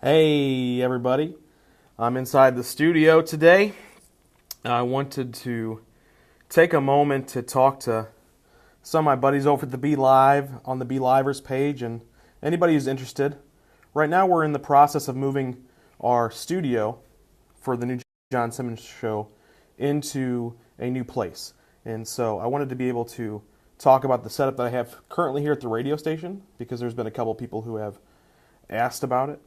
Hey everybody, I'm inside the studio today. I wanted to take a moment to talk to some of my buddies over at the Belive on the Belivers page and anybody who's interested. Right now we're in the process of moving our studio for the new John Simmons show into a new place. And so I wanted to be able to talk about the setup that I have currently here at the radio station because there's been a couple people who have asked about it.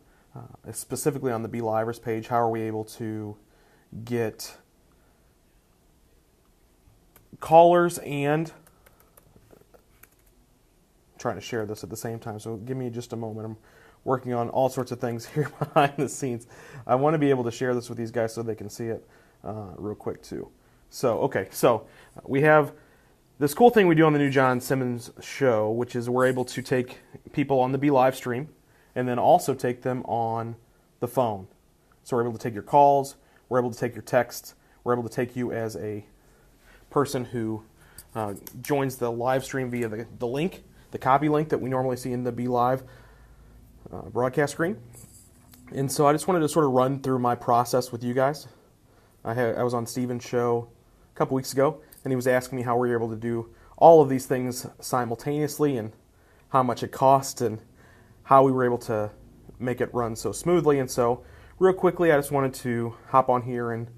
Specifically on the Belivers page, how are we able to get callers and trying to share this at the same time, so give me just a moment. I'm working on all sorts of things here behind the scenes. I want to be able to share this with these guys so they can see it real quick too. So we have this cool thing we do on the new John Simmons show, which is we're able to take people on the Belive stream and then also take them on the phone. So we're able to take your calls, we're able to take your texts, we're able to take you as a person who joins the live stream via the link, the copy link that we normally see in the Belive broadcast screen. And so I just wanted to sort of run through my process with you guys. I was on Steven's show a couple weeks ago, and he was asking me how we were able to do all of these things simultaneously and how much it cost and how we were able to make it run so smoothly. And so real quickly, I just wanted to hop on here and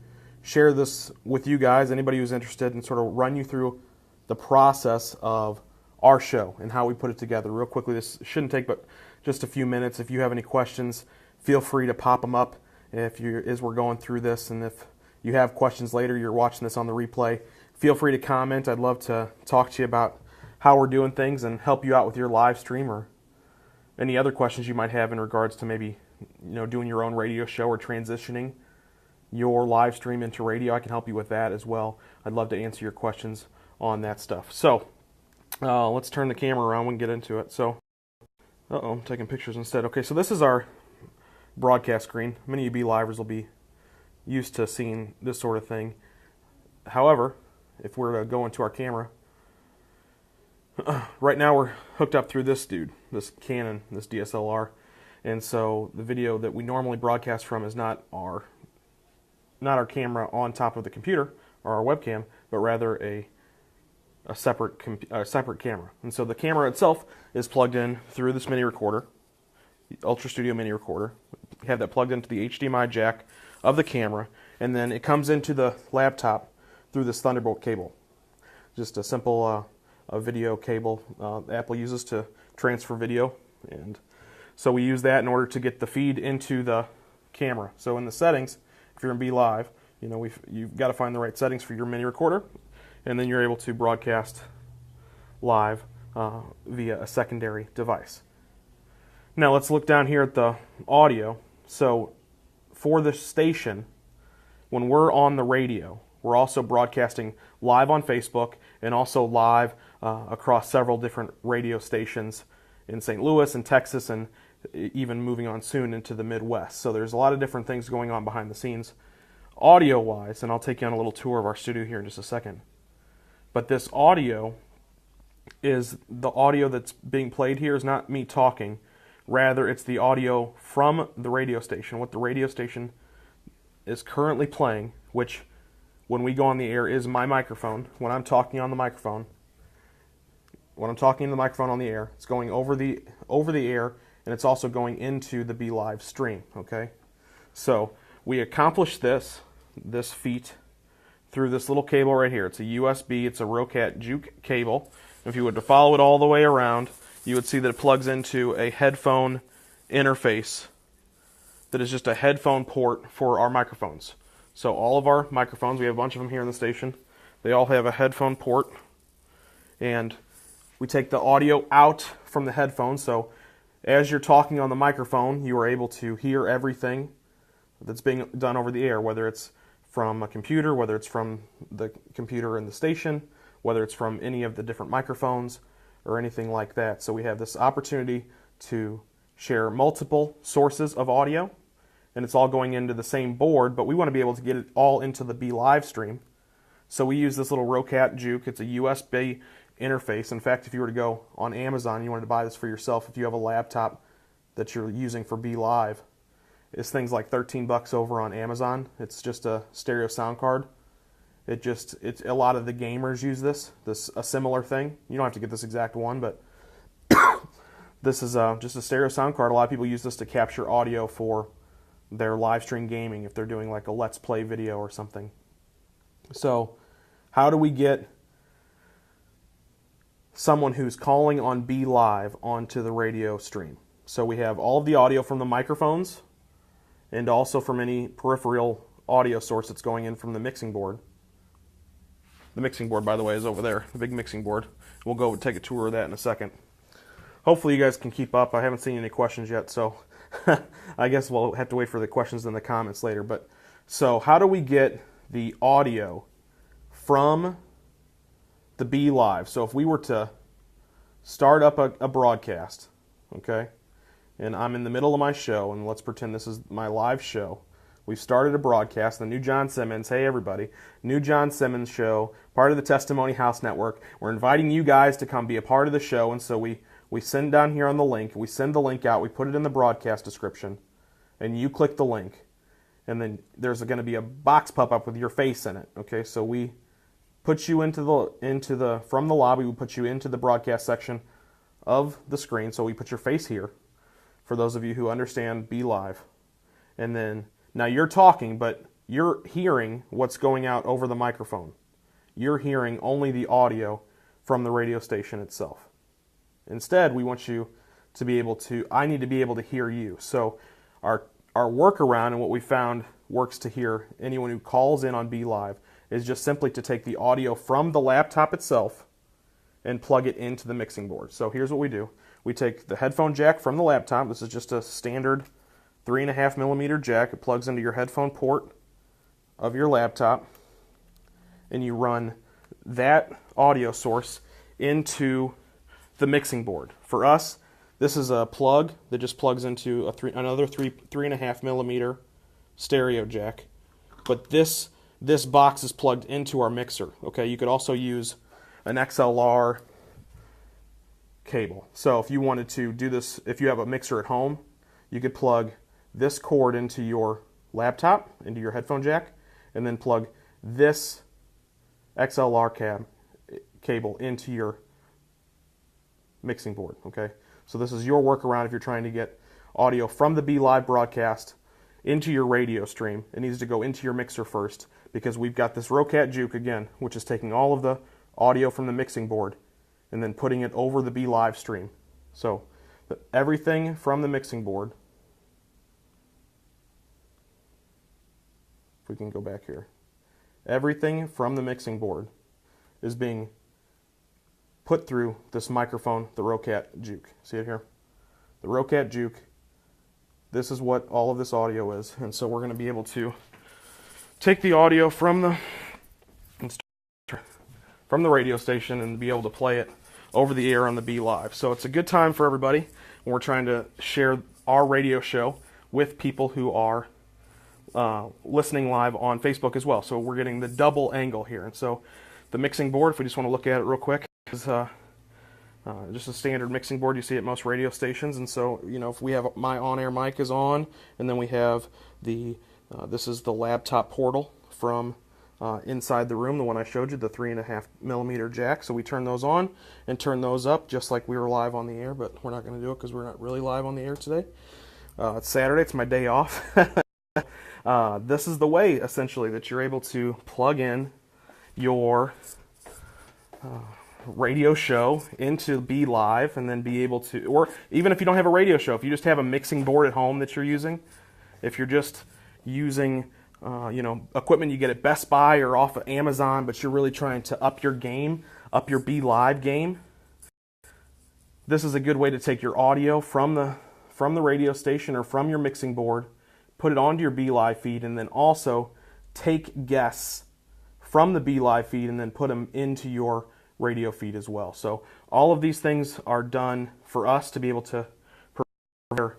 share this with you guys, anybody who's interested, and sort of run you through the process of our show and how we put it together. Real quickly, this shouldn't take but just a few minutes. If you have any questions, feel free to pop them up as we're going through this. And if you have questions later, you're watching this on the replay, feel free to comment. I'd love to talk to you about how we're doing things and help you out with your live stream or any other questions you might have in regards to maybe doing your own radio show or transitioning your live stream into radio. I can help you with that as well. I'd love to answer your questions on that stuff. So let's turn the camera around. We can get into it. So, I'm taking pictures instead. Okay, so this is our broadcast screen. Many of you Belivers will be used to seeing this sort of thing. However, if we're to go into our camera, right now we're hooked up through this Canon, this DSLR, and so the video that we normally broadcast from is not our camera on top of the computer or our webcam, but rather a separate camera. And so the camera itself is plugged in through this mini recorder, the Ultra Studio mini recorder. We have that plugged into the HDMI jack of the camera, and then it comes into the laptop through this Thunderbolt cable. Just a simple a video cable Apple uses to transfer video, and so we use that in order to get the feed into the camera. So in the settings, if you're in Belive, you've got to find the right settings for your mini recorder, and then you're able to broadcast live via a secondary device. Now let's look down here at the audio. So for the station, when we're on the radio, we're also broadcasting live on Facebook and also live across several different radio stations in St. Louis and Texas, and even moving on soon into the Midwest. So there's a lot of different things going on behind the scenes audio-wise, and I'll take you on a little tour of our studio here in just a second. But this audio is the audio that's being played here is not me talking. Rather, it's the audio from the radio station, what the radio station is currently playing, which when we go on the air is my microphone. When I'm talking on the microphone, on the air, it's going over the air, and it's also going into the Belive stream. Okay, so we accomplish this feat through this little cable right here. It's a USB. It's a Rocat Juke cable. If you were to follow it all the way around, you would see that it plugs into a headphone interface that is just a headphone port for our microphones. So all of our microphones, we have a bunch of them here in the station, they all have a headphone port, and we take the audio out from the headphones. So as you're talking on the microphone, you are able to hear everything that's being done over the air, whether it's from a computer, whether it's from the computer in the station, whether it's from any of the different microphones or anything like that. So we have this opportunity to share multiple sources of audio, and it's all going into the same board, but we want to be able to get it all into the Belive stream. So we use this little Rocat Juke. It's a USB interface. In fact, if you were to go on Amazon, you wanted to buy this for yourself, if you have a laptop that you're using for Belive, is things like 13 bucks over on Amazon. It's just a stereo sound card. It's a lot of the gamers use this a similar thing. You don't have to get this exact one, but this is just a stereo sound card. A lot of people use this to capture audio for their live stream gaming if they're doing like a Let's Play video or something. So how do we get someone who's calling on Belive onto the radio stream? So we have all of the audio from the microphones and also from any peripheral audio source that's going in from the mixing board. The mixing board, by the way, is over there, the big mixing board. We'll go take a tour of that in a second. Hopefully you guys can keep up. I haven't seen any questions yet, so I guess we'll have to wait for the questions in the comments later. But so how do we get the audio from the Belive? So if we were to start up a broadcast, okay, and I'm in the middle of my show, and let's pretend this is my live show. We've started a broadcast, the New John Simmons, hey everybody, New John Simmons show, part of the Testimony House Network. We're inviting you guys to come be a part of the show, and so we send down here on the link, we send the link out, we put it in the broadcast description, and you click the link, and then there's going to be a box pop up with your face in it, okay? So we put you from the lobby, we put you into the broadcast section of the screen, so we put your face here, for those of you who understand Belive. And then, now you're talking, but you're hearing what's going out over the microphone. You're hearing only the audio from the radio station itself. Instead, we want you to be able to, I need to be able to hear you. So our workaround and what we found works to hear anyone who calls in on Belive is just simply to take the audio from the laptop itself and plug it into the mixing board. So here's what we do. We take the headphone jack from the laptop. This is just a standard 3.5 millimeter jack. It plugs into your headphone port of your laptop, and you run that audio source into the mixing board. For us, this is a plug that just plugs into another 3.5 millimeter stereo jack. But this box is plugged into our mixer. Okay, you could also use an XLR cable. So if you wanted to do this, if you have a mixer at home, you could plug this cord into your laptop, into your headphone jack, and then plug this XLR cable into your mixing board, okay? So this is your workaround if you're trying to get audio from the Belive broadcast into your radio stream. It needs to go into your mixer first, because we've got this Rocat Juke again, which is taking all of the audio from the mixing board and then putting it over the Belive stream. So everything from the mixing board, if we can go back here, everything from the mixing board is being put through this microphone, the Rocat Juke. See it here? The Rocat Juke. This is what all of this audio is. And so we're going to be able to take the audio from the radio station and be able to play it over the air on the Belive. So it's a good time for everybody when we're trying to share our radio show with people who are listening live on Facebook as well. So we're getting the double angle here. And so the mixing board, if we just want to look at it real quick, is just a standard mixing board you see at most radio stations. And so, you know, if we have my on-air mic is on, and then we have the this is the laptop portal from inside the room, the one I showed you, the 3.5 millimeter jack. So we turn those on and turn those up just like we were live on the air, but we're not going to do it because we're not really live on the air today. It's Saturday, it's my day off. This is the way, essentially, that you're able to plug in your radio show into Belive and then be able to, or even if you don't have a radio show, if you just have a mixing board at home that you're using, if you're just using equipment you get at Best Buy or off of Amazon, but you're really trying to up your game, up your Belive game, this is a good way to take your audio from the radio station or from your mixing board, put it onto your Belive feed, and then also take guests from the Belive feed and then put them into your radio feed as well. So all of these things are done for us to be able to provide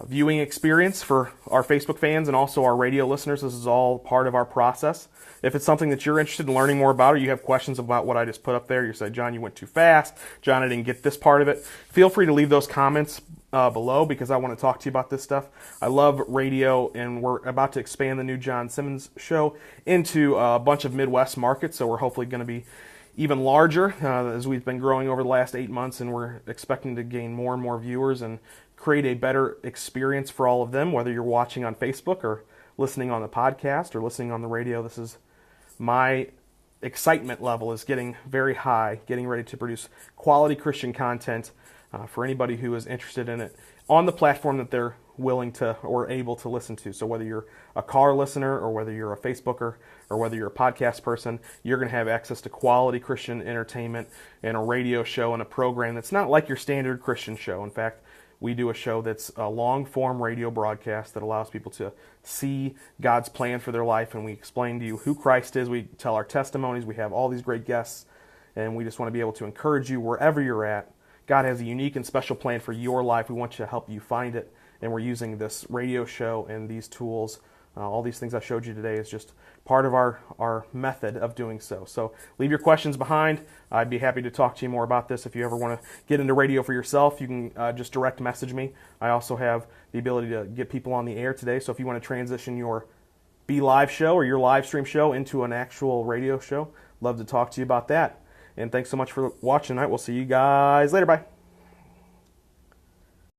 viewing experience for our Facebook fans and also our radio listeners. This is all part of our process. If it's something that you're interested in learning more about, or you have questions about what I just put up there, you say, John, you went too fast, John, I didn't get this part of it, feel free to leave those comments below because I want to talk to you about this stuff. I love radio, and we're about to expand the new John Simmons show into a bunch of Midwest markets, so we're hopefully going to be even larger as we've been growing over the last 8 months, and we're expecting to gain more and more viewers and create a better experience for all of them, whether you're watching on Facebook or listening on the podcast or listening on the radio. This is my excitement level is getting very high, getting ready to produce quality Christian content for anybody who is interested in it on the platform that they're willing to or able to listen to. So whether you're a car listener or whether you're a Facebooker or whether you're a podcast person, you're going to have access to quality Christian entertainment and a radio show and a program that's not like your standard Christian show. In fact, we do a show that's a long-form radio broadcast that allows people to see God's plan for their life, and we explain to you who Christ is. We tell our testimonies. We have all these great guests, and we just want to be able to encourage you wherever you're at. God has a unique and special plan for your life. We want to help you find it, and we're using this radio show and these tools. All these things I showed you today is just part of our method of doing so. So leave your questions behind. I'd be happy to talk to you more about this. If you ever want to get into radio for yourself, you can just direct message me. I also have the ability to get people on the air today. So if you want to transition your Belive show or your live stream show into an actual radio show, love to talk to you about that. And thanks so much for watching tonight. We'll see you guys later. Bye.